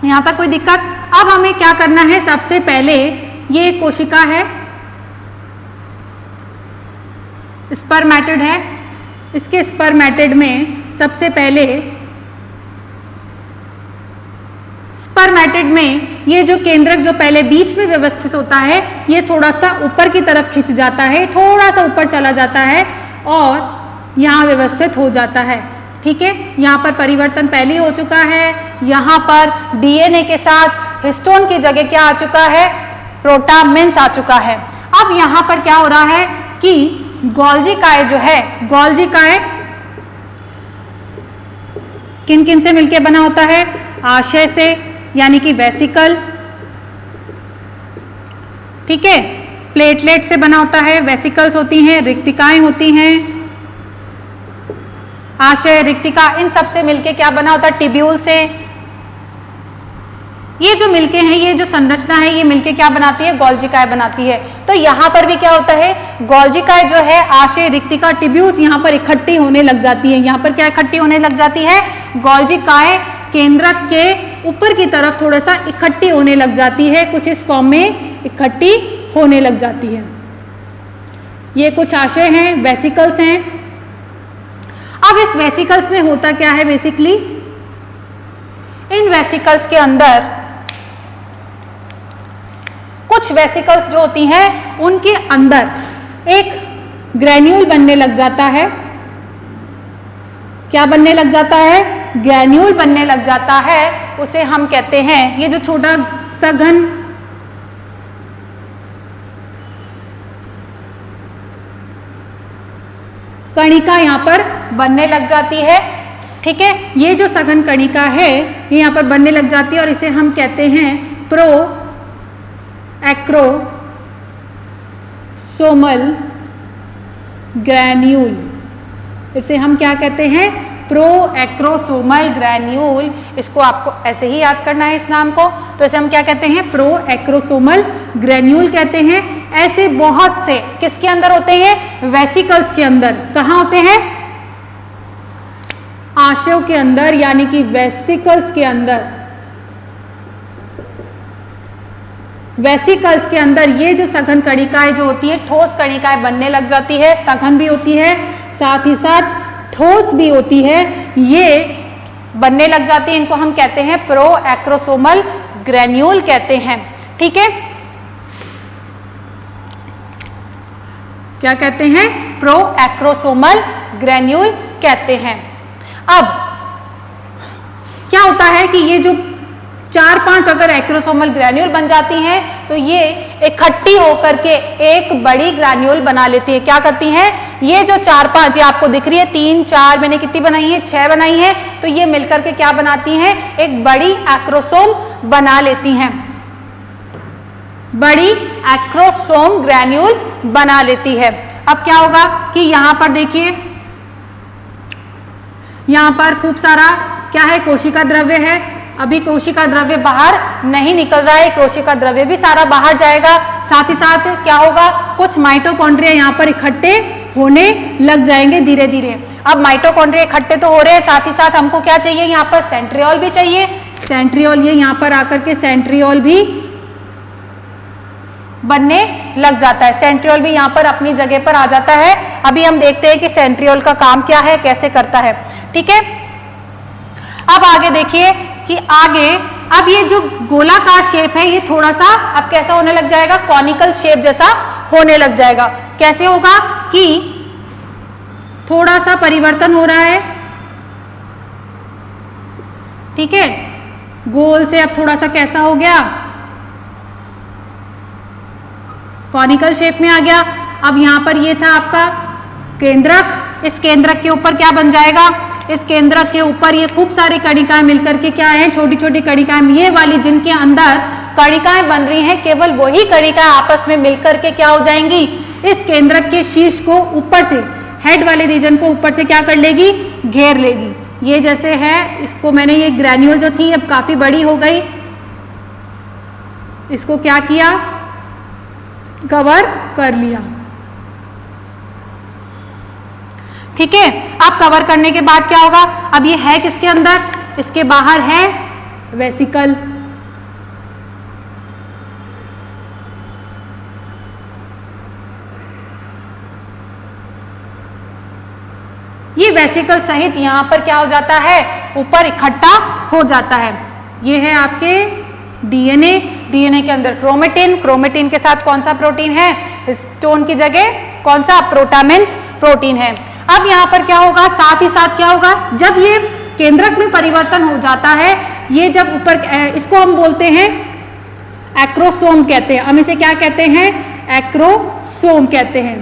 यहाँ तक कोई दिक्कत? अब हमें क्या करना है, सबसे पहले ये कोशिका है, स्पर्मेटिड है, इसके स्पर्मेटिड में सबसे पहले स्पर्मेटिड में ये जो केंद्रक जो पहले बीच में व्यवस्थित होता है, ये थोड़ा सा ऊपर की तरफ खिंच जाता है, थोड़ा सा ऊपर चला जाता है और यहाँ व्यवस्थित हो जाता है। ठीक है, यहाँ पर परिवर्तन पहले हो चुका है, यहाँ पर डीएनए के साथ हिस्टोन की जगह क्या आ चुका है, प्रोटामिन्स आ चुका है। अब यहाँ पर क्या हो रहा है कि गोल्जी काय जो है, गोल्जी काय किन किन से मिलकर बना होता है, आशय से, यानी कि वेसिकल, ठीक है, प्लेटलेट से बना होता है, वेसिकल्स होती हैं, रिक्तिकाएं होती हैं, आशय, रिक्तिका, इन सब से मिलके क्या बना होता है, टिब्यूल से। ये जो मिलके हैं, ये जो संरचना है, ये मिलके क्या बनाती है, गोल्जी काय बनाती है। तो यहाँ पर भी क्या होता है, गोल्जी काय जो है आशय, रिक्तिका, टिब्यूल्स यहाँ पर इकट्ठी होने लग जाती है। यहाँ पर क्या इकट्ठी होने लग जाती है, गोल्जी काय केंद्रक के ऊपर की तरफ थोड़ा सा इकट्ठी होने लग जाती है, कुछ इस फॉर्म में इकट्ठी होने लग जाती है। ये कुछ आशय हैं, वेसिकल्स हैं। अब इस वेसिकल्स में होता क्या है, बेसिकली इन वेसिकल्स के अंदर कुछ वेसिकल्स जो होती हैं, उनके अंदर एक ग्रेन्यूल बनने लग जाता है। क्या बनने लग जाता है, ग्रेन्यूल बनने लग जाता है। उसे हम कहते हैं, ये जो छोटा सघन कणिका यहाँ पर बनने लग जाती है। ठीक है, ये जो सघन कणिका है ये यहाँ पर बनने लग जाती है और इसे हम कहते हैं प्रो एक्रोसोमल ग्रैन्यूल। इसे हम क्या कहते हैं, प्रो एक्रोसोमल ग्रैन्यूल। इसको आपको ऐसे ही याद करना है इस नाम को। तो इसे हम क्या कहते हैं, प्रो एक्रोसोमल ग्रैन्यूल कहते हैं। ऐसे बहुत से किसके अंदर होते हैं, वेसिकल्स के अंदर। कहाँ होते हैं, आशयों के अंदर, यानी कि वेसिकल्स के अंदर। वेसिकल्स के अंदर ये जो सघन कणिकाएं जो होती है, ठोस कणिकाएं बनने लग जाती है। सघन भी होती है, साथ ही साथ ठोस भी होती है, ये बनने लग जाती है। इनको हम कहते हैं प्रो एक्रोसोमल ग्रैन्यूल कहते हैं। ठीक है, क्या कहते हैं, प्रो एक्रोसोमल ग्रैन्यूल कहते हैं। अब क्या होता है कि ये जो 4-5 अगर एक्रोसोमल ग्रैन्यूल बन जाती हैं तो ये इकट्ठी होकर के एक बड़ी ग्रैन्यूल बना लेती है। क्या करती हैं, ये जो 4-5, ये आपको दिख रही है 3-4, मैंने कितनी बनाई है, 6 बनाई है। तो ये मिलकर के क्या बनाती हैं, एक बड़ी एक्रोसोम बना लेती हैं, बड़ी एक्रोसोम ग्रैन्यूल बना लेती है। अब क्या होगा कि यहाँ पर देखिए, यहाँ पर खूब सारा क्या है, कोशिका द्रव्य है। अभी कोशिका द्रव्य बाहर नहीं निकल रहा है, कोशिका द्रव्य भी सारा बाहर जाएगा। साथ ही साथ क्या होगा, कुछ माइटोकॉन्ड्रिया यहाँ पर इकट्ठे होने लग जाएंगे धीरे धीरे। अब माइटोकॉन्ड्रिया इकट्ठे तो हो रहे हैं, साथ ही साथ हमको क्या चाहिए, यहाँ पर सेंट्रियोल भी चाहिए। सेंट्रियोल, ये यहाँ पर आकर के सेंट्रियोल भी बनने लग जाता है। सेंट्रियोल भी यहाँ पर अपनी जगह पर आ जाता है। अभी हम देखते हैं कि सेंट्रियोल का काम क्या है, कैसे करता है। ठीक है, अब आगे देखिए कि आगे अब ये जो गोलाकार शेप है, ये थोड़ा सा अब कैसा होने लग जाएगा, कॉनिकल शेप जैसा होने लग जाएगा। कैसे होगा कि थोड़ा सा परिवर्तन हो रहा है। ठीक है, गोल से अब थोड़ा सा कैसा हो गया, कॉनिकल शेप में आ गया। अब यहां पर ये था आपका केंद्रक, इस केंद्रक के ऊपर क्या बन जाएगा, इस केंद्रक के ऊपर ये खूब सारी कणिकाएं मिलकर के क्या है, छोटी छोटी कणिकाएं, ये वाली जिनके अंदर कणिकाएं बन रही हैं, केवल वही कणिकाएं आपस में मिलकर के क्या हो जाएंगी, इस केंद्रक के शीर्ष को ऊपर से, हेड वाले रीजन को ऊपर से क्या कर लेगी, घेर लेगी। ये जैसे है, इसको मैंने, ये ग्रैन्यूल जो थी अब काफी बड़ी हो गई, इसको क्या किया, कवर कर लिया। ठीक है, अब कवर करने के बाद क्या होगा, अब ये है किसके अंदर, इसके बाहर है वेसिकल। वेसिकल सहित यहाँ पर क्या हो जाता है, ऊपर इकट्ठा हो जाता है। ये है आपके डीएनए, डीएनए के अंदर क्रोमेटिन, क्रोमेटिन के साथ कौन सा प्रोटीन है, हिस्टोन की जगह कौन सा, प्रोटामेंस प्रोटीन है। अब यहाँ पर क्या होगा, साथ ही साथ क्या होगा, जब ये केंद्रक में परिवर्तन हो जाता है, ये जब ऊपर, इसको हम बोलते हैं एक्रोसोम कहते हैं, हम इसे क्या कहते हैं, एक्रोसोम कहते हैं,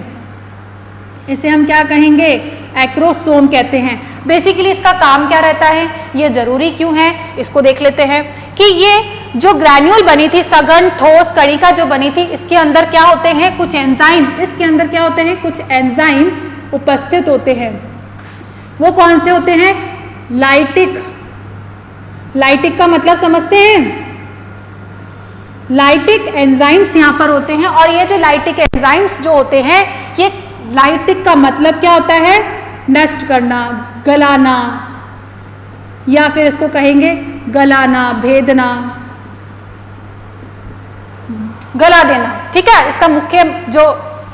इसे हम क्या कहेंगे, एक्रोसोम कहते हैं। बेसिकली इसका काम क्या रहता है, ये जरूरी क्यों है, इसको देख लेते हैं कि ये जो ग्रैन्यूल बनी थी, सघन ठोस कणिका जो बनी थी, इसके अंदर क्या होते हैं, कुछ एंजाइम, इसके अंदर क्या होते हैं, कुछ एंजाइम उपस्थित होते हैं। वो कौन से होते हैं, लाइटिक, लाइटिक का मतलब समझते हैं, लाइटिक एंजाइम्स यहाँ पर होते हैं। और ये जो लाइटिक एंजाइम्स जो होते हैं, ये लाइटिक का मतलब क्या होता है, नष्ट करना, गलाना, या फिर इसको कहेंगे गलाना, भेदना, गला देना, ठीक है। इसका मुख्य जो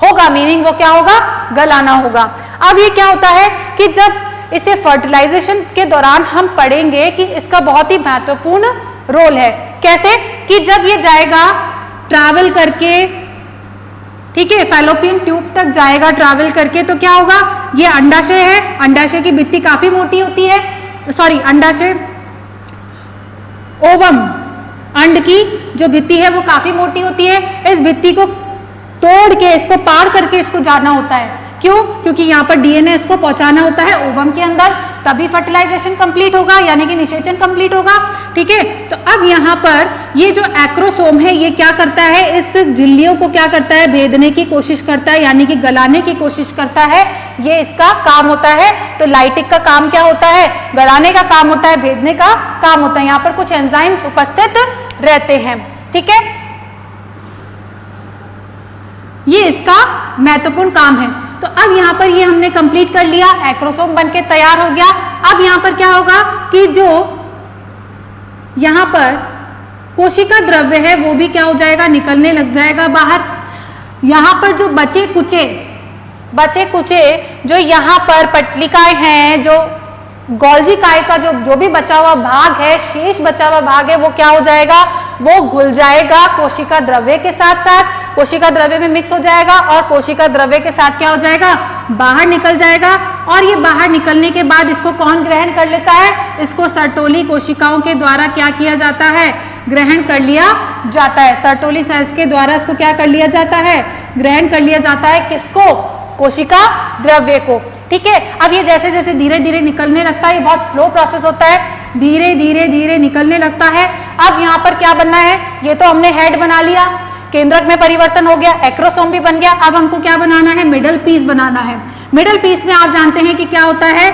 होगा मीनिंग वो क्या होगा, गलाना होगा। अब ये क्या होता है कि जब इसे फर्टिलाइजेशन के दौरान हम पढ़ेंगे कि इसका बहुत ही महत्वपूर्ण रोल है। कैसे कि जब ये जाएगा ट्रैवल करके, ठीक है, फैलोपियन ट्यूब तक जाएगा ट्रैवल करके, तो क्या होगा, ये अंडाशय है, अंडाशय की भित्ति काफी मोटी होती है, सॉरी अंडाशय, ओवम, अंड की जो भित्ति है वो काफी मोटी होती है। इस भित्ति को तोड़ के, इसको पार करके इसको जाना होता है। क्यों, क्योंकि यहाँ पर डीएनए इसको पहुंचाना होता है ओवम के अंदर, तभी फर्टिलाइजेशन कंप्लीट होगा, यानी कि निषेचन कंप्लीट होगा, ठीक है। तो अब यहाँ पर ये जो एक्रोसोम है, ये क्या करता है, इस झिल्लियों को क्या करता है, भेदने की कोशिश करता है, यानी कि गलाने की कोशिश करता है, ये इसका काम होता है। तो लाइटिक का काम क्या होता है, गलाने का काम होता है, भेदने का काम होता है। यहाँ पर कुछ एंजाइम्स उपस्थित रहते हैं, ठीक है, ये इसका महत्वपूर्ण काम है। तो अब यहाँ पर ये हमने कंप्लीट कर लिया, एक्रोसोम बनके तैयार हो गया। अब यहाँ पर क्या होगा कि जो यहाँ पर कोशिका द्रव्य है वो भी क्या हो जाएगा, निकलने लग जाएगा बाहर। यहाँ पर जो बचे कुचे जो यहाँ पर पटलिकाएं हैं, जो गोल्जी काय का जो भी बचा हुआ भाग है, शेष बचा हुआ भाग है, वो क्या हो जाएगा, वो घुल जाएगा कोशिका द्रव्य के साथ साथ, कोशिका द्रव्य में मिक्स हो जाएगा और कोशिका द्रव्य के साथ क्या हो जाएगा, बाहर निकल जाएगा। और ये बाहर निकलने के बाद इसको कौन ग्रहण कर लेता है, इसको सर्टोली कोशिकाओं के द्वारा क्या किया जाता है, ग्रहण कर लिया जाता है। सर्टोली सेल्स के द्वारा इसको क्या कर लिया जाता है, ग्रहण कर लिया जाता है, किसको, कोशिका द्रव्य को, ठीक है। अब ये जैसे जैसे धीरे धीरे निकलने लगता है, ये बहुत स्लो प्रोसेस होता है, धीरे धीरे धीरे निकलने लगता है। अब यहाँ पर क्या बनना है, ये तो हमने हेड बना लिया, केंद्रक में परिवर्तन हो गया, एक्रोसोम भी बन गया। अब हमको क्या बनाना है, मिडल पीस बनाना है। मिडल पीस में आप जानते हैं कि क्या होता है,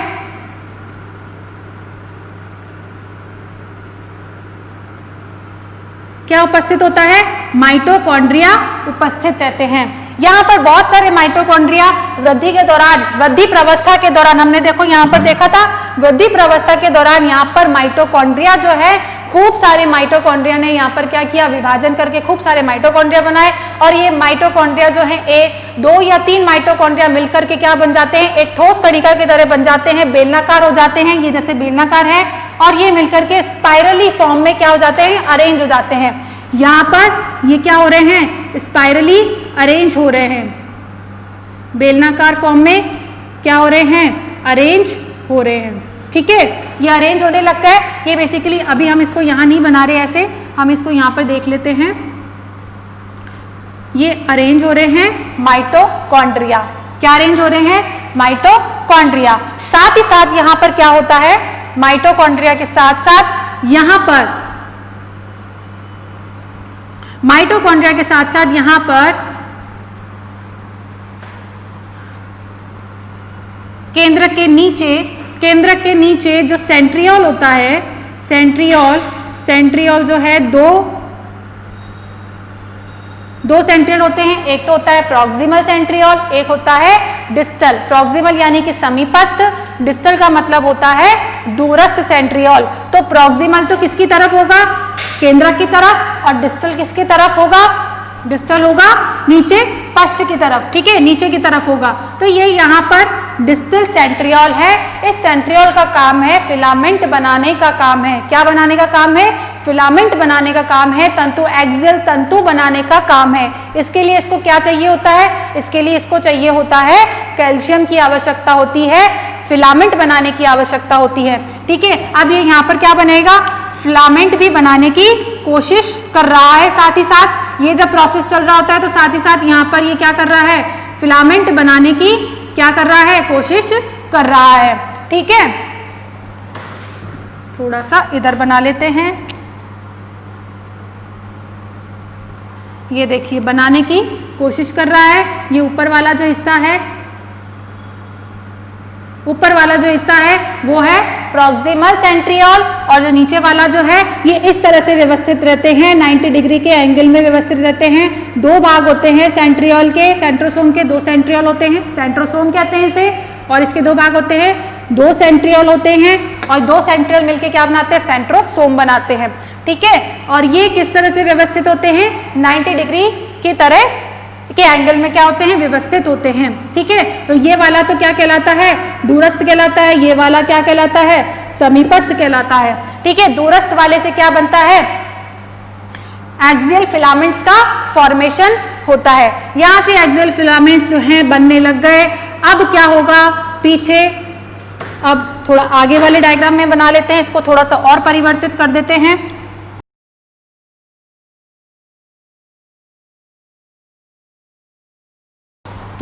क्या उपस्थित होता है, माइटोकॉन्ड्रिया उपस्थित रहते हैं। यहाँ पर बहुत सारे माइटोकॉन्ड्रिया वृद्धि के दौरान, वृद्धि प्रवस्था के दौरान, हमने देखो यहाँ पर देखा था, वृद्धि प्रवस्था के दौरान यहाँ पर माइटोकॉन्ड्रिया जो है, खूब सारे माइटोकॉन्ड्रिया ने यहाँ पर क्या किया, विभाजन करके खूब सारे माइटोकॉन्ड्रिया बनाए। और ये माइटोकॉन्ड्रिया जो है, एक 2 या 3 माइटोकॉन्ड्रिया मिलकर के क्या बन जाते हैं, एक ठोस कणिका की तरह बन जाते हैं, बेलनाकार हो जाते हैं, ये जैसे बेलनाकार है, और ये मिलकर के स्पाइरली फॉर्म में क्या हो जाते हैं, अरेंज हो जाते हैं। यहाँ पर ये क्या हो रहे हैं, स्पाइरली अरेंज हो रहे हैं, बेलनाकार फॉर्म में क्या हो रहे हैं, अरेंज हो रहे हैं, ठीक है। ये अरेंज होने लगता है, ये बेसिकली अभी हम इसको यहाँ नहीं बना रहे ऐसे, हम इसको यहाँ पर देख लेते हैं। ये अरेंज हो रहे हैं माइटोकॉन्ड्रिया, क्या अरेंज हो रहे हैं, माइटोकॉन्ड्रिया। साथ ही साथ यहाँ पर क्या होता है, माइटोकॉन्ड्रिया के साथ साथ यहाँ पर, माइटोकॉन्ड्रिया के साथ साथ यहाँ पर केंद्रक के नीचे जो सेंट्रियोल होता है, सेंट्रियोल जो है, दो सेंट्रियोल होते हैं, एक तो होता है प्रॉक्सिमल सेंट्रियोल, एक होता है डिस्टल। प्रॉक्सिमल यानी कि समीपस्थ, डिस्टल का मतलब होता है दूरस्थ सेंट्रियोल। तो प्रॉक्सिमल तो किसकी तरफ होगा, केंद्रक की तरफ, और डिस्टल किसकी तरफ होगा, डिस्टल होगा नीचे पश्च की तरफ, ठीक है, नीचे की तरफ होगा। तो ये यहाँ पर डिस्टल सेंट्रियोल है। इस सेंट्रियोल का काम है फिलामेंट बनाने का काम है। क्या बनाने का काम है? फिलामेंट बनाने का काम है, तंतु एक्सियल तंतु बनाने का काम है। इसके लिए इसको क्या चाहिए होता है? इसके लिए इसको चाहिए होता है कैल्शियम की आवश्यकता होती है, फिलामेंट बनाने की आवश्यकता होती है। ठीक है, अब ये यहाँ पर क्या बनेगा? फिलामेंट भी बनाने की कोशिश कर रहा है। साथ ही साथ ये जब प्रोसेस चल रहा होता है तो साथ ही साथ यहाँ पर ये क्या कर रहा है? फिलामेंट बनाने की क्या कर रहा है? कोशिश कर रहा है। ठीक है, थोड़ा सा इधर बना लेते हैं। ये देखिए बनाने की कोशिश कर रहा है। ये ऊपर वाला जो हिस्सा है, ऊपर वाला जो हिस्सा है वो है प्रॉक्सिमल सेंट्रियोल, और जो नीचे वाला जो है ये इस तरह से व्यवस्थित रहते हैं, 90 डिग्री के एंगल में व्यवस्थित रहते हैं। दो भाग होते हैं सेंट्रियोल के, सेंट्रोसोम के 2 सेंट्रियोल होते हैं, सेंट्रोसोम कहते हैं इसे, और इसके 2 भाग होते हैं, 2 सेंट्रियोल होते हैं, और 2 सेंट्रियोल मिलके क्या बनाते हैं? सेंट्रोसोम बनाते हैं। ठीक है, और ये किस तरह से व्यवस्थित होते हैं? 90 डिग्री की तरह के एंगल में क्या होते हैं? व्यवस्थित होते हैं। ठीक है, तो ये वाला तो क्या कहलाता है? दूरस्थ कहलाता है। ये वाला क्या कहलाता है? समीपस्थ कहलाता है। ठीक है, दूरस्थ वाले से क्या बनता है? एक्सियल फिलामेंट्स का फॉर्मेशन होता है। यहां से एक्सियल फिलामेंट्स जो हैं बनने लग गए। अब क्या होगा? पीछे अब थोड़ा आगे वाले डायग्राम में बना लेते हैं, इसको थोड़ा सा और परिवर्तित कर देते हैं।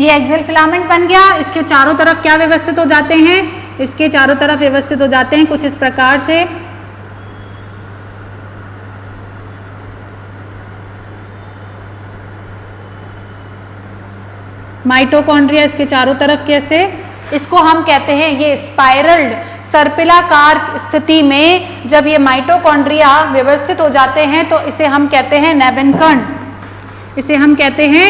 ये एक्सियल फिलामेंट बन गया। इसके चारों तरफ क्या व्यवस्थित हो जाते हैं? इसके चारों तरफ व्यवस्थित हो जाते हैं कुछ इस प्रकार से। माइटोकॉन्ड्रिया इसके चारों तरफ कैसे? इसको हम कहते हैं ये स्पाइरल्ड सर्पिलाकार स्थिति में जब ये माइटोकॉन्ड्रिया व्यवस्थित हो जाते हैं तो इसे हम कहते हैं नेबेन कण। इसे हम कहते हैं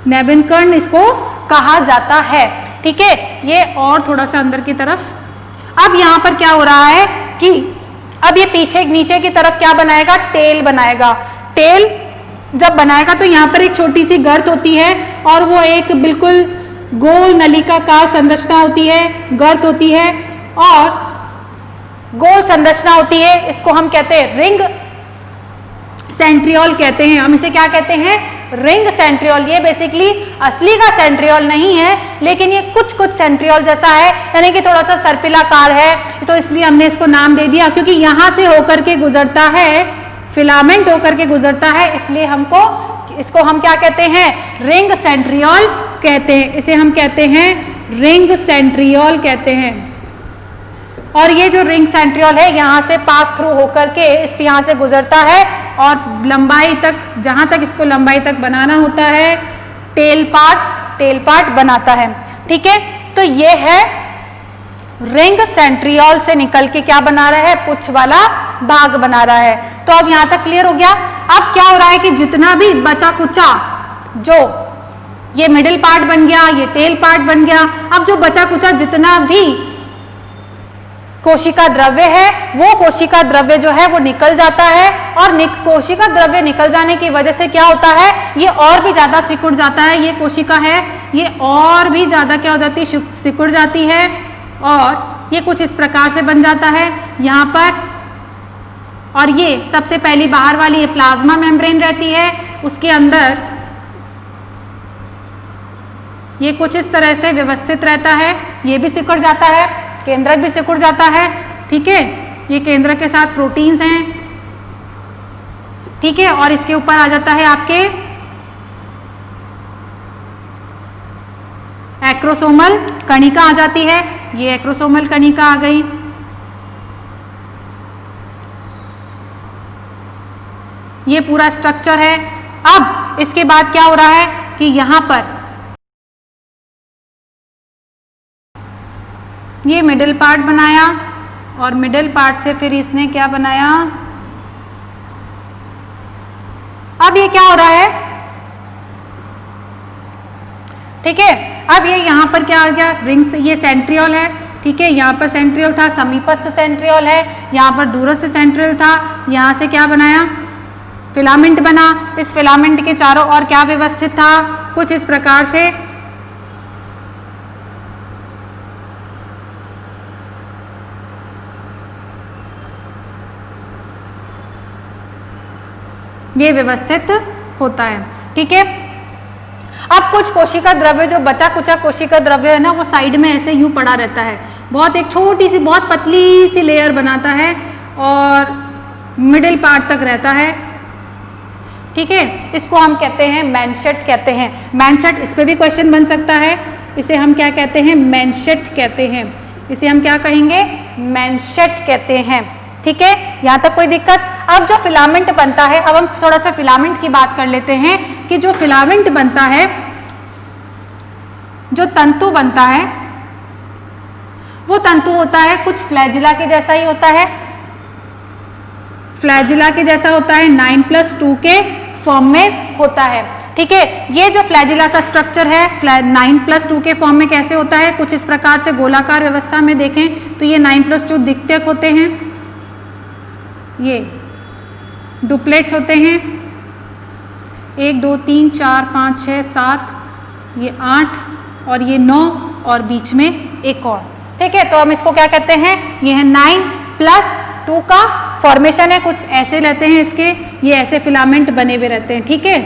नेबेन कण इसको कहा जाता है। ठीक है, ये और थोड़ा सा अंदर की तरफ। अब यहाँ पर क्या हो रहा है कि अब ये पीछे नीचे की तरफ क्या बनाएगा? टेल बनाएगा। टेल जब बनाएगा तो यहाँ पर एक छोटी सी गर्त होती है और वो एक बिल्कुल गोल नलिकाकार संरचना होती है, गर्त होती है और गोल संरचना होती है। इसको हम कहते हैं रिंग सेंट्रियोल कहते हैं। हम इसे क्या कहते हैं? Ring centriole. ये बेसिकली असली का सेंट्रियोल नहीं है, लेकिन ये कुछ कुछ सेंट्रियोल जैसा है, यानी कि थोड़ा सा सर्पिलाकार है, तो इसलिए हमने इसको नाम दे दिया क्योंकि यहाँ से होकर के गुजरता है, फिलामेंट होकर के गुजरता है, इसलिए इसको हम क्या कहते हैं? रिंग सेंट्रियोल कहते हैं। इसे हम कहते हैं रिंग सेंट्रियोल कहते हैं। और ये जो रिंग सेंट्रियोल है यहाँ से पास थ्रू होकर के यहाँ से गुजरता है और लंबाई तक, जहाँ तक इसको लंबाई तक बनाना होता है, टेल पार्ट बनाता है। ठीक है, तो ये है रिंग सेंट्रियोल से निकल के क्या बना रहा है? पुच्छ वाला भाग बना रहा है। तो अब यहाँ तक क्लियर हो गया। अब क्या हो रहा है कि जितना भी बचा कुचा, जो ये मिडिल पार्ट बन गया, ये टेल पार्ट बन गया, अब जो बचा कुचा जितना भी कोशिका द्रव्य है वो कोशिका द्रव्य जो है वो निकल जाता है, और कोशिका द्रव्य निकल जाने की वजह से क्या होता है? ये और भी ज्यादा सिकुड़ जाता है। ये कोशिका है, ये और भी ज्यादा क्या हो जाती है? सिकुड़ जाती है, और ये कुछ इस प्रकार से बन जाता है यहाँ पर। और ये सबसे पहली बाहर वाली ये प्लाज्मा मेम्ब्रेन रहती है, उसके अंदर ये कुछ इस तरह से व्यवस्थित रहता है। ये भी सिकुड़ जाता है, केंद्रक भी सिकुड़ जाता है। ठीक है, ये केंद्रक के साथ प्रोटीन्स हैं। ठीक है, और इसके ऊपर आ जाता है आपके एक्रोसोमल कणिका आ जाती है। ये एक्रोसोमल कणिका आ गई। ये पूरा स्ट्रक्चर है। अब इसके बाद क्या हो रहा है कि यहां पर ये मिडिल पार्ट बनाया, और मिडिल पार्ट से फिर इसने क्या बनाया? अब ये क्या हो रहा है? ठीक है, अब ये यहाँ पर क्या आ गया? रिंग्स, ये सेंट्रियोल है। ठीक है, यहाँ पर सेंट्रियोल था, समीपस्थ सेंट्रियोल है, यहाँ पर दूरस्थ सेंट्रियोल था। यहाँ से क्या बनाया? फिलामेंट बना, इस फिलामेंट के चारों ओर क्या व्यवस्थित था, कुछ इस प्रकार से ये व्यवस्थित होता है। ठीक है, अब कुछ कोशिका द्रव्य जो बचा कुचा कोशिका द्रव्य है ना, वो साइड में ऐसे यूं पड़ा रहता है, बहुत एक छोटी सी बहुत पतली सी लेयर बनाता है और मिडिल पार्ट तक रहता है। ठीक है, इसको हम कहते हैं मैनशेट कहते हैं। मैनशेट, इस पे भी क्वेश्चन बन सकता है। इसे हम क्या कहते हैं, मैनशेट कहते हैं। इसे हम क्या कहेंगे, मैनशेट कहते हैं। ठीक है, यहाँ तक कोई दिक्कत। अब जो फिलामेंट बनता है, अब हम थोड़ा सा फिलामेंट की बात कर लेते हैं कि जो फिलामेंट बनता है, जो तंतु बनता है, वो तंतु होता है कुछ फ्लैजिला के जैसा ही होता है, फ्लैजिला के जैसा होता है, 9+2 के फॉर्म में होता है। ठीक है, ये जो फ्लैजिला का स्ट्रक्चर है 9+2 के फॉर्म में कैसे होता है, कुछ इस प्रकार से गोलाकार व्यवस्था में देखें तो ये 9+2 द्वितीयक होते हैं, ये डुप्लेट्स होते हैं, 1 2 3 4 5 6 7, ये 8 और ये 9 और बीच में एक और। ठीक है, तो हम इसको क्या कहते हैं, ये है 9+2 का फॉर्मेशन है, कुछ ऐसे रहते हैं इसके, ये ऐसे फिलामेंट बने हुए रहते हैं। ठीक है,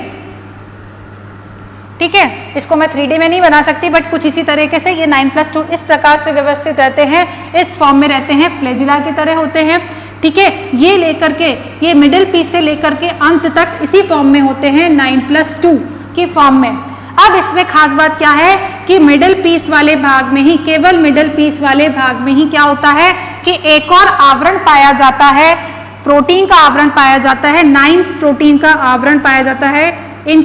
ठीक है, इसको मैं 3D में नहीं बना सकती, बट कुछ इसी तरीके से ये 9+2 इस प्रकार से व्यवस्थित रहते हैं, इस फॉर्म में रहते हैं, फ्लैजिला की तरह होते हैं। ठीक है, ये लेकर के, ये मिडिल पीस से लेकर के अंत तक इसी फॉर्म में होते हैं, 9+2 की फॉर्म में। अब इसमें खास बात क्या है कि मिडिल पीस वाले भाग में ही, केवल मिडिल पीस वाले भाग में ही क्या होता है कि एक और आवरण पाया जाता है, प्रोटीन का आवरण पाया जाता है, 9 प्रोटीन का आवरण पाया जाता है इन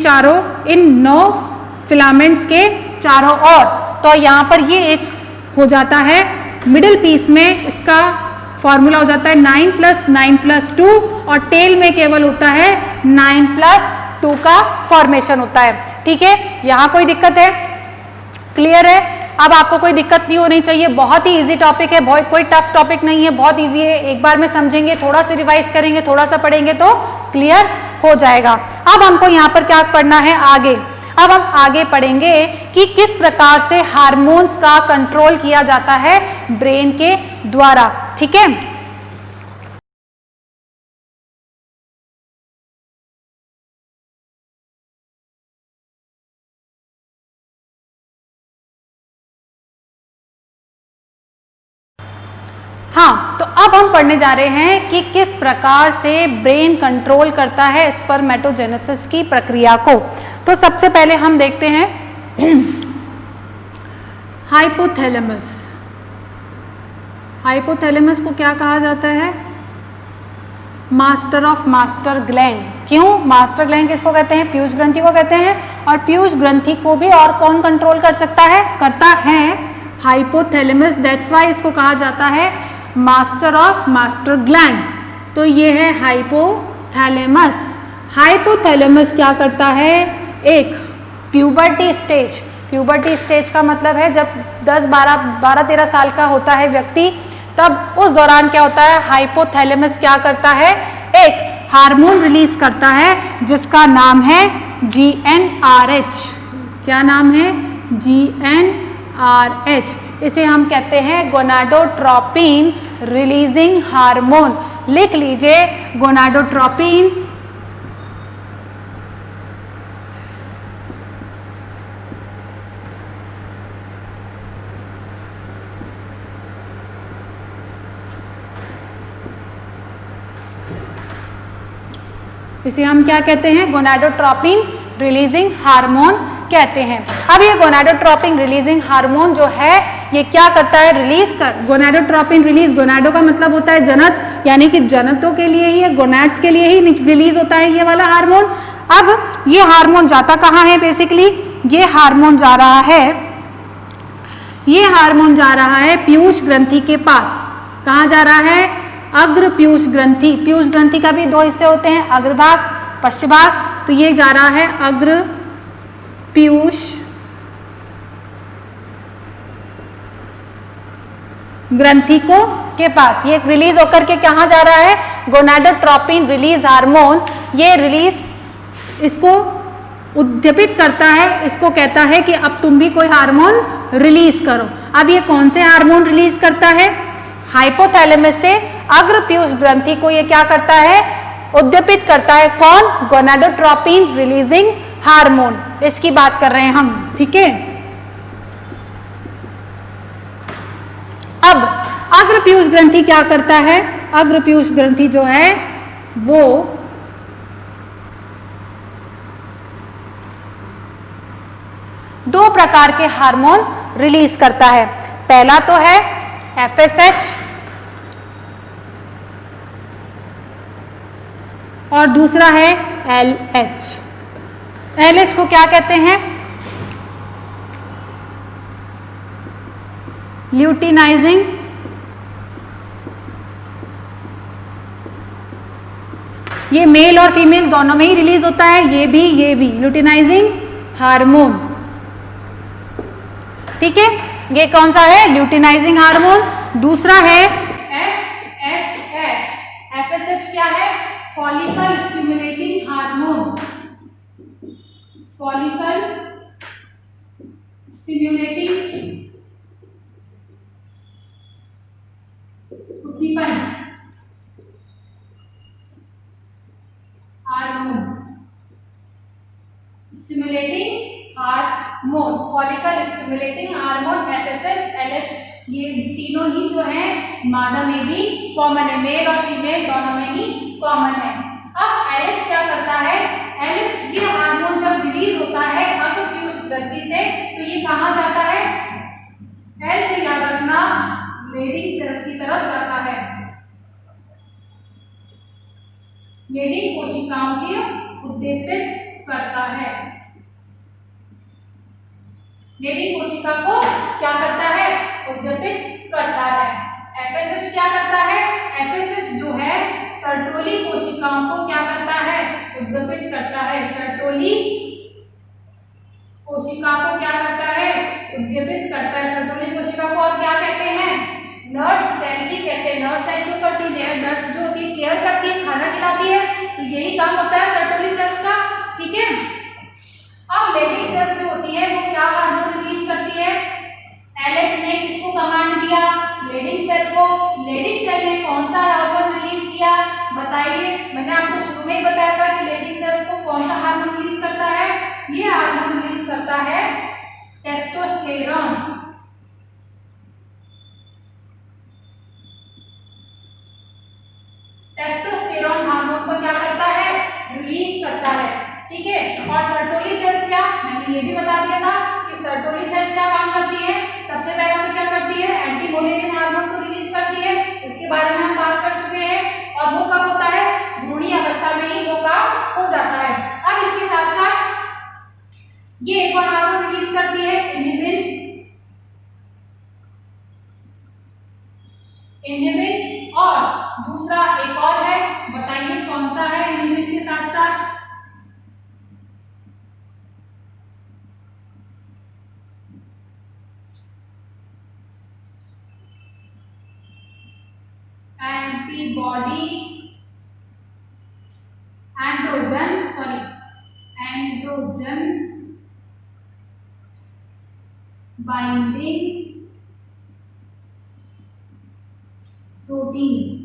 9 फिलामेंट्स के चारों ओर। तो यहाँ पर ये एक हो जाता है मिडिल पीस में, इसका फॉर्मूला हो जाता है 9+9+2 और टेल में केवल होता है 9+2 का फॉर्मेशन होता है। ठीक है, यहाँ कोई दिक्कत है, क्लियर है? अब आपको कोई दिक्कत नहीं होनी चाहिए, बहुत ही इजी टॉपिक है, बहुत कोई टफ टॉपिक नहीं है, बहुत इजी है, एक बार में समझेंगे, थोड़ा सा रिवाइज करेंगे, थोड़ा सा पढ़ेंगे तो क्लियर हो जाएगा। अब हमको यहाँ पर क्या पढ़ना है आगे, अब हम आगे पढ़ेंगे कि किस प्रकार से हार्मोन्स का कंट्रोल किया जाता है ब्रेन के द्वारा। ठीक है, हाँ, तो अब हम पढ़ने जा रहे हैं कि किस प्रकार से ब्रेन कंट्रोल करता है स्पर्मेटोजेनेसिस की प्रक्रिया को। तो सबसे पहले हम देखते हैं हाइपोथैलेमस। हाइपोथैलेमस को क्या कहा जाता है, मास्टर ऑफ मास्टर ग्लैंड। क्यों मास्टर ग्लैंड किसको कहते हैं, पीयूष ग्रंथि को कहते हैं, और पीयूष ग्रंथि को भी और कौन कंट्रोल कर सकता है, करता है हाइपोथैलेमस, दैट्स वाई इसको कहा जाता है मास्टर ऑफ मास्टर ग्लैंड। तो ये है हाइपोथैलेमस। हाइपोथैलेमस क्या करता है, एक प्यूबर्टी स्टेज, प्यूबर्टी स्टेज का मतलब है जब 12-13 साल का होता है व्यक्ति, तब उस दौरान क्या होता है, हाइपोथैलेमस क्या करता है, एक हार्मोन रिलीज करता है जिसका नाम है GnRH। क्या नाम है, GnRH। इसे हम कहते हैं गोनाडोट्रोपिन रिलीजिंग हार्मोन। लिख लीजिए, गोनाडोट्रोपिन इसे हम क्या कहते हैं, गोनाडोट्रोपिन रिलीजिंग हार्मोन कहते हैं। अब ये गोनाडोट्रोपिन रिलीजिंग हार्मोन जो है ये क्या करता है, रिलीज कर, गोनाडोट्रोपिन रिलीज, गोनाडो का मतलब होता है जनक, यानी कि जनतों के लिए ही, गोनाड्स के लिए ही रिलीज होता है ये वाला हार्मोन। अब ये हार्मोन जाता कहाँ है, बेसिकली ये हार्मोन जा रहा है, ये हार्मोन जा रहा है पीयूष ग्रंथि के पास। कहाँ जा रहा है, अग्र पीयूष ग्रंथि। पीयूष ग्रंथि का भी 2 हिस्से होते हैं, अग्रभाग पश्चभाग, तो ये जा रहा है अग्र पीयूष ग्रंथि को के पास। ये रिलीज होकर के कहाँ जा रहा है, गोनाडोट्रोपिन रिलीज हार्मोन ये रिलीज इसको उद्दीपित करता है, इसको कहता है कि अब तुम भी कोई हार्मोन रिलीज करो। अब ये कौन से हार्मोन रिलीज करता है? हाइपोथैलेमस से अग्रपीयूष ग्रंथि को ये क्या करता है? उद्दीपित करता है। कौन? गोनाडोट्रोपिन रिलीजिंग हार्मोन, इसकी बात कर रहे हैं हम, ठीक है। अब अग्रपीयूष ग्रंथि क्या करता है? अग्रपीयूष ग्रंथि जो है वो दो प्रकार के हार्मोन रिलीज करता है। पहला तो है FSH और दूसरा है LH। LH को क्या कहते हैं? ल्यूटिनाइजिंग ये मेल और फीमेल दोनों में ही रिलीज होता है, ये भी ल्यूटिनाइजिंग हार्मोन, ठीक है। ये कौन सा है? Luteinizing hormone. दूसरा है FSH। FSH क्या है? Follicle stimulating hormone. Follicle stimulating उद्दीपन hormone. Stimulating hormone, follicle stimulating hormone, FSH, LH, ये तीनों ही जो है मादा में भी कॉमन है, मेल और फीमेल दोनों में ही कॉमन है। अब LH क्या करता है? LH ये हार्मोन जब रिलीज होता है अग्रपीयूष ग्रंथि से तो ये कहाँ जाता है? L से याद रखना, लेडिंग सेल्स की तरफ जाता है। लेडिंग कोशिकाओं को उद्दीपित करता है। लेडिंग कोशिका को क्या करता है? उद्दीपित करता है। FSH क्या करता है? FSH जो है सर्टोली कोशिकाओं को क्या करता है? उद्दीपित करता है। सर्टोली कोशिका को क्या करता है? उद्दीपित करता है। सर्टोली कोशिका को और क्या कहते हैं? नर्स सेल भी कहते हैं। नर्स सेल जो करती है, नर्स जो की केयर करती है, खाना खिलाती है, तो यही काम होता है सर्टोली सेल्स का, ठीक है। अब लेडिंग सेल्स जो होती है वो क्या हार्मोन रिलीज करती है? LH ने किसको कमांड दिया? लेडिंग सेल को। लेडिंग सेल ने कौन सा हार्मोन रिलीज किया? बताइए। मैंने आपको शुरू में ही बताया था कि लेडिंग सेल्स को कौन सा हार्मोन रिलीज करता है? ये हार्मोन रिलीज करता है टेस्टोस्टेरोन। टेस्टोस्टेरोन हार्मोन को क्या करता है? रिलीज करता है, ठीक है। और सर्टोली सेल्स क्या? मैंने ये भी बता दिया था कि सर्टोली सेल्स क्या काम करती है? सबसे पहले तो क्या करती है? एंटी मोलेरिन हार्मोन को रिलीज करती है, उसके बारे में हम बात कर चुके हैं। और वो कब होता है? भ्रूणी अवस्था में ही वो काम हो जाता है। अब इसके साथ साथ ये एक और हार्मोन रिलीज करती है, इन्हिबिन। और दूसरा एक और है, बताइए कौन सा है इन्हिबिन के साथ साथ? Antibody androgen binding protein.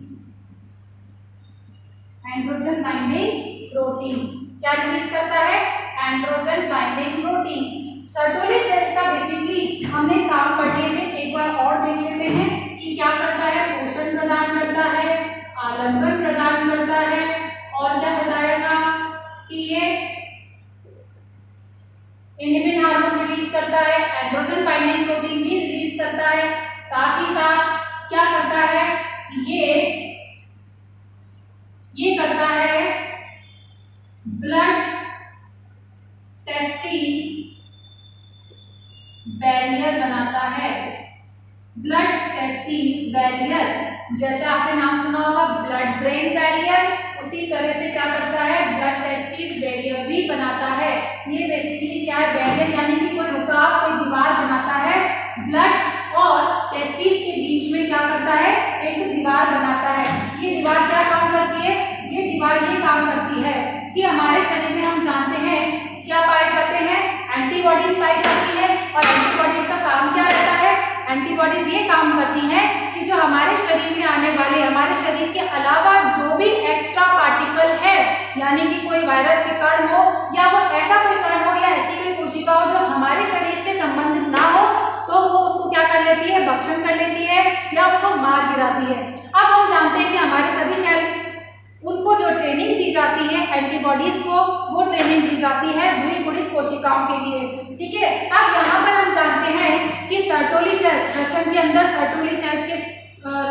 Androgen binding protein क्या रिलीज करता है? Androgen binding protein. Sertoli cells का बेसिकली हमने काम पढ़ लिए थे, एक बार और देख लेते हैं कि क्या करता है? पोषण प्रदान करता है, आलंबन प्रदान करता है, और क्या बताया था कि ये इन्हिबिन हार्मोन रिलीज करता है, एंड्रोजन बाइंडिंग प्रोटीन भी रिलीज करता है। साथ ही साथ क्या करता है? ये करता है ब्लड टेस्टिस बैरियर बनाता है। ब्लड टेस्टिस बैरियर, जैसे आपने नाम सुना होगा ब्लड ब्रेन बैरियर, उसी तरह से क्या करता है? ब्लड टेस्टिस बैरियर भी बनाता है। ये बेसिकली क्या है? बैरियर यानी कि कोई रुकाव, कोई दीवार बनाता है। ब्लड और टेस्टिस के बीच में क्या करता है? एक दीवार बनाता है। ये दीवार क्या काम करती है? ये दीवार ये काम करती है एंटीबॉडीज पाई जाती है। और एंटीबॉडीज का काम क्या रहता है? एंटीबॉडीज ये काम करती हैं कि जो हमारे शरीर में आने वाले, हमारे शरीर के अलावा जो भी एक्स्ट्रा पार्टिकल है, यानी कि कोई वायरस के कण हो या वो ऐसा कोई कण हो या ऐसी कोई कोशिका हो जो हमारे शरीर से संबंधित ना हो, तो वो उसको क्या कर लेती है? भक्षण कर लेती है या उसको मार गिराती है। अब हम जानते हैं कि हमारे सभी सेल, उनको जो ट्रेनिंग दी जाती है एंटीबॉडीज को, वो ट्रेनिंग दी जाती है द्विगुणित कोशिकाओं के लिए। ठीक है, अब यहाँ पर हम जानते हैं कि सर्टोली सेल्स, प्रश्न के अंदर सर्टोली सेल्स के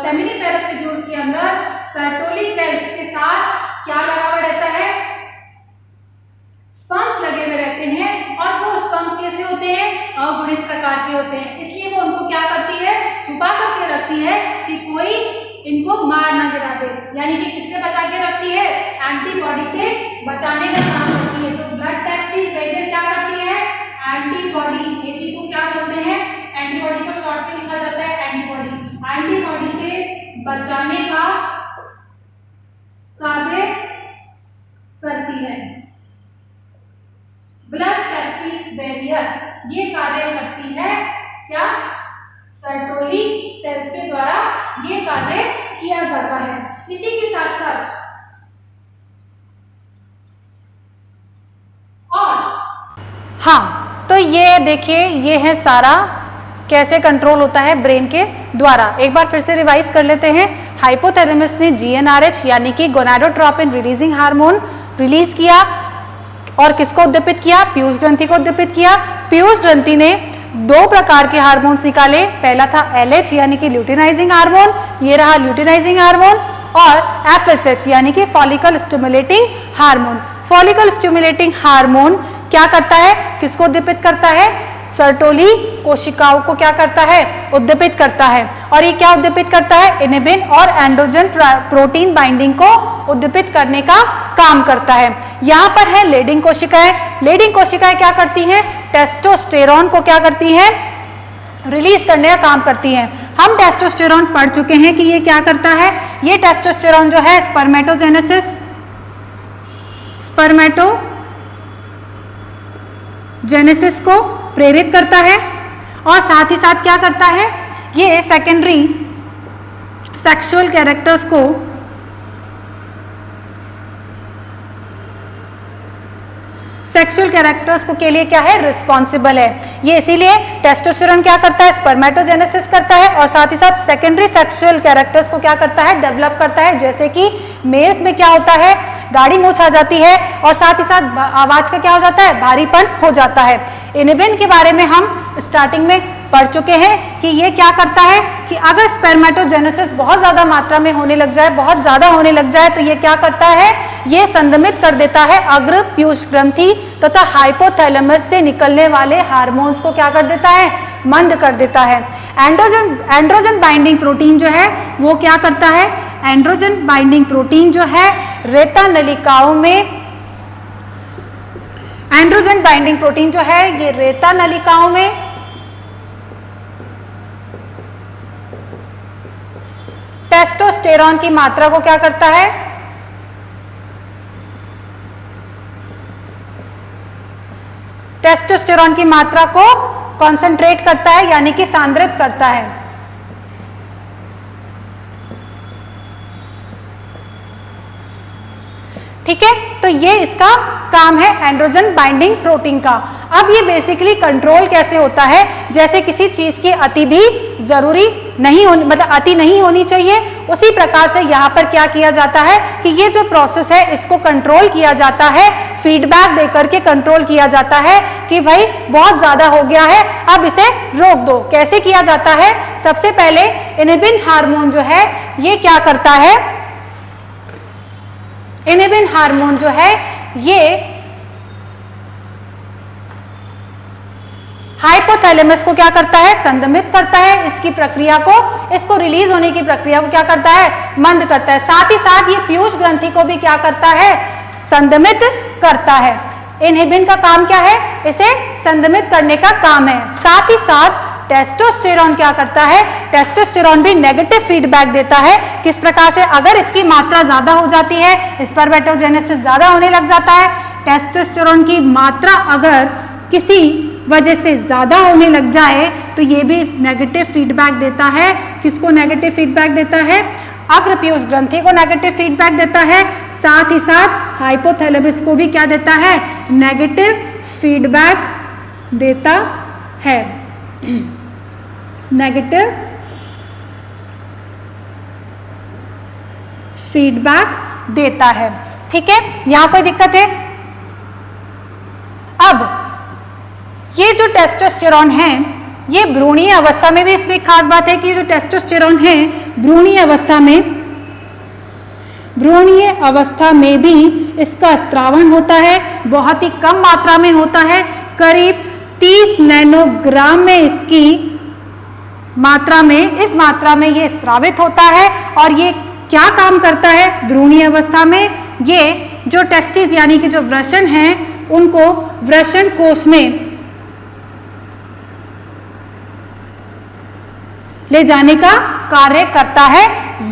सेमिनिफेरस ट्यूब्यूल्स के अंदर सर्टोली सेल्स के साथ क्या लगा हुआ रहता है? स्पर्म्स लगे हुए रहते हैं। और वो स्पर्म्स कैसे होते हैं? अगुणित प्रकार के होते हैं। इसलिए वो उनको क्या करती है? छुपा करके रखती है कि कोई इनको मार ना गिरा दे। यानी कि किससे बचा के रखती है? एंटीबॉडी से बचाने का काम करती है। तो ब्लड टेस्टिस वेगर क्या करती है? एंटीबॉडी, एटी को क्या बोलते हैं? एंटीबॉडी को शॉर्ट में लिखा जाता है एंटीबॉडी। एंटीबॉडी से बचाने का कार्य करती है। ब्लड टेस्टिस बैरियर ये कार्य करती है क्या? सर्टोली सेल्स के द्वारा ये कार्य किया जाता है। इसी के साथ साथ और हाँ, तो ये देखिए, ये है सारा कैसे कंट्रोल होता है ब्रेन के द्वारा। एक बार फिर से रिवाइज कर लेते हैं। हाइपोथैलेमस ने GnRH यानी कि गोनाडोट्रोपिन रिलीजिंग हार्मोन रिलीज किया और किसको उद्दीपित किया? पीयूष ग्रंथि को उद्दीपित किया। पीयूष ग्रंथि ने दो प्रकार के हार्मोन्स निकाले। पहला था LH यानी कि ल्यूटिनाइजिंग हार्मोन, ये रहा ल्यूटिनाइजिंग हार्मोन, और FSH यानी कि follicle stimulating hormone. Follicle stimulating hormone क्या करता है? किसको उद्दीपित करता है? सर्टोली कोशिकाओं को क्या करता है? उद्दीपित करता है। और ये क्या उद्दीपित करता है? इनिबिन और एंड्रोजन प्रोटीन बाइंडिंग को उद्दीपित करने का काम करता है। यहाँ पर है लेडिंग कोशिकाएं। लेडिंग कोशिकाएं क्या करती हैं? टेस्टोस्टेरॉन को क्या करती हैं? रिलीज करने का काम करती हैं। हम टेस्टोस्टेरॉन पढ़ चुके हैं कि ये क्या करता है। ये टेस्टोस्टेरॉन जो है स्पर्मेटोजेनेसिस को प्रेरित करता है और साथ ही साथ क्या करता है? ये सेकेंडरी सेक्सुअल कैरेक्टर्स को के लिए क्या है? रिस्पॉन्सिबल है। ये इसीलिए टेस्टोस्टेरोन क्या करता है? स्पर्मेटोजेनेसिस करता है और साथ ही साथ सेकेंडरी सेक्सुअल कैरेक्टर्स को क्या करता है? डेवलप करता है। जैसे कि मेल्स में क्या होता है? गाढ़ी मूंछ आ जाती है और साथ ही साथ आवाज का क्या हो जाता है? भारीपन हो जाता है। इनिबिन के बारे में हम स्टार्टिंग में पढ़ चुके हैं कि ये क्या करता है कि अगर स्पर्मेटोजेनेसिस बहुत ज्यादा मात्रा में होने लग जाए, बहुत ज्यादा होने लग जाए, तो ये क्या करता है? ये संदमित कर देता है अग्र पीयूष ग्रंथि तथा हाइपोथैलेमस से निकलने वाले हार्मोन्स को क्या कर देता है? मंद कर देता है। एंड्रोजन बाइंडिंग प्रोटीन जो है वो क्या करता है? एंड्रोजन बाइंडिंग प्रोटीन जो है रेता नलिकाओं में, एंड्रोजन बाइंडिंग प्रोटीन जो है ये रेता नलिकाओं में टेस्टोस्टेरॉन की मात्रा को क्या करता है? टेस्टोस्टेरॉन की मात्रा को कॉन्सेंट्रेट करता है यानी कि सांद्रित करता है। ठीक है, तो ये इसका काम है एंड्रोजन बाइंडिंग प्रोटीन का। अब ये बेसिकली कंट्रोल कैसे होता है? जैसे किसी चीज की अति भी जरूरी नहीं होनी, मतलब अति नहीं होनी चाहिए, उसी प्रकार से यहाँ पर क्या किया जाता है कि ये जो प्रोसेस है इसको कंट्रोल किया जाता है, फीडबैक देकर के कंट्रोल किया जाता है कि भाई बहुत ज्यादा हो गया है, अब इसे रोक दो। कैसे किया जाता है? सबसे पहले इनिबिन हार्मोन जो है ये क्या करता है? इनिबिन हार्मोन जो है ये हाइपोथैलेमस को क्या करता है? संदमित करता है। इसकी प्रक्रिया को, इसको रिलीज होने की प्रक्रिया को क्या करता है? मंद करता है। साथ ही साथ ये पीयूष ग्रंथि को भी क्या करता है? संदमित करता है। इनहिबिन का काम क्या है? इसे संदमित करने का काम है। साथ ही साथ टेस्टोस्टेरॉन क्या करता है? टेस्टोस्टेरॉन भी नेगेटिव फीडबैक देता है। किस प्रकार से? अगर इसकी मात्रा ज्यादा हो जाती है, स्पर्मेटोजेनेसिस ज्यादा होने लग जाता है, टेस्टोस्टेरॉन की मात्रा अगर किसी वजह से ज़्यादा होने लग जाए तो ये भी नेगेटिव फीडबैक देता है। किसको नेगेटिव फीडबैक देता है? अग्रपीयूष ग्रंथि को नेगेटिव फीडबैक देता है, साथ ही साथ हाइपोथैलेमस को भी क्या देता है? नेगेटिव फीडबैक देता है। नेगेटिव फीडबैक देता है। ठीक है, यहां कोई दिक्कत है? अब ये जो टेस्टोस्टेरोन है, ये भ्रूणीय अवस्था में भी इसमें खास बात है कि जो टेस्टोस्टेरोन है भ्रूणीय अवस्था में भी इसका स्त्रावण होता है, बहुत ही कम मात्रा में होता है, करीब 30 नैनोग्राम में इसकी मात्रा में, इस मात्रा में ये स्रावित होता है। और ये क्या काम करता है? भ्रूणीय अवस्था में ये जो टेस्टिस यानी कि जो वृषण है उनको वृषण कोश में ले जाने का कार्य करता है।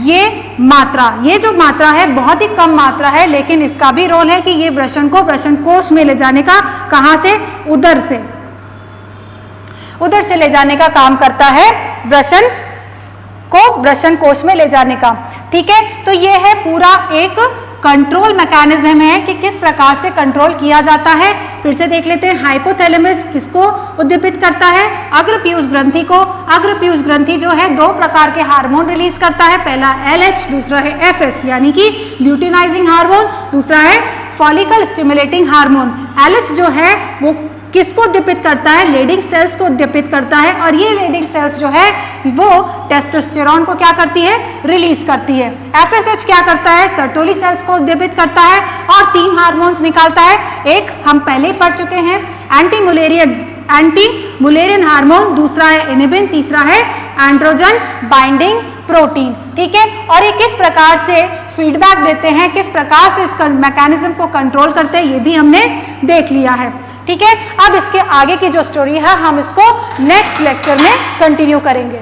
ये जो मात्रा है बहुत ही कम मात्रा है, लेकिन इसका भी रोल है कि ये वृषण को वृषण कोश में ले जाने का, कहां से? उदर से ले जाने का काम करता है, वृषण को वृषण कोश में ले जाने का। ठीक है, तो ये है पूरा एक कंट्रोल मैकेनिज्म है कि किस प्रकार से कंट्रोल किया जाता है। फिर से देख लेते हैं, हाइपोथैलेमस किसको उद्दीपित करता है? अग्रपीयूष ग्रंथि को। अग्रपीयूष ग्रंथि जो है 2 प्रकार के हार्मोन रिलीज करता है, पहला LH, दूसरा है FS यानी कि ल्यूटिनाइजिंग हार्मोन, दूसरा है फॉलिकल स्टिमुलेटिंग हार्मोन। LH जो है वो किसको उद्दीपित करता है? लेडिंग सेल्स को उद्दीपित करता है, और ये लेडिंग सेल्स जो है वो टेस्टोस्टेरोन को क्या करती है? रिलीज करती है। FSH क्या करता है? सर्टोली सेल्स को उद्दीपित करता है और 3 हार्मोन्स निकालता है। एक हम पहले ही पढ़ चुके हैं, एंटी मुलेरियन हार्मोन, दूसरा है इनिबिन, तीसरा है एंड्रोजन बाइंडिंग प्रोटीन। ठीक है, और ये किस प्रकार से फीडबैक देते हैं, किस प्रकार से इस मैकेनिज्म को कंट्रोल करते हैं, ये भी हमने देख लिया है। ठीक है, अब इसके आगे की जो स्टोरी है हम इसको नेक्स्ट लेक्चर में कंटिन्यू करेंगे।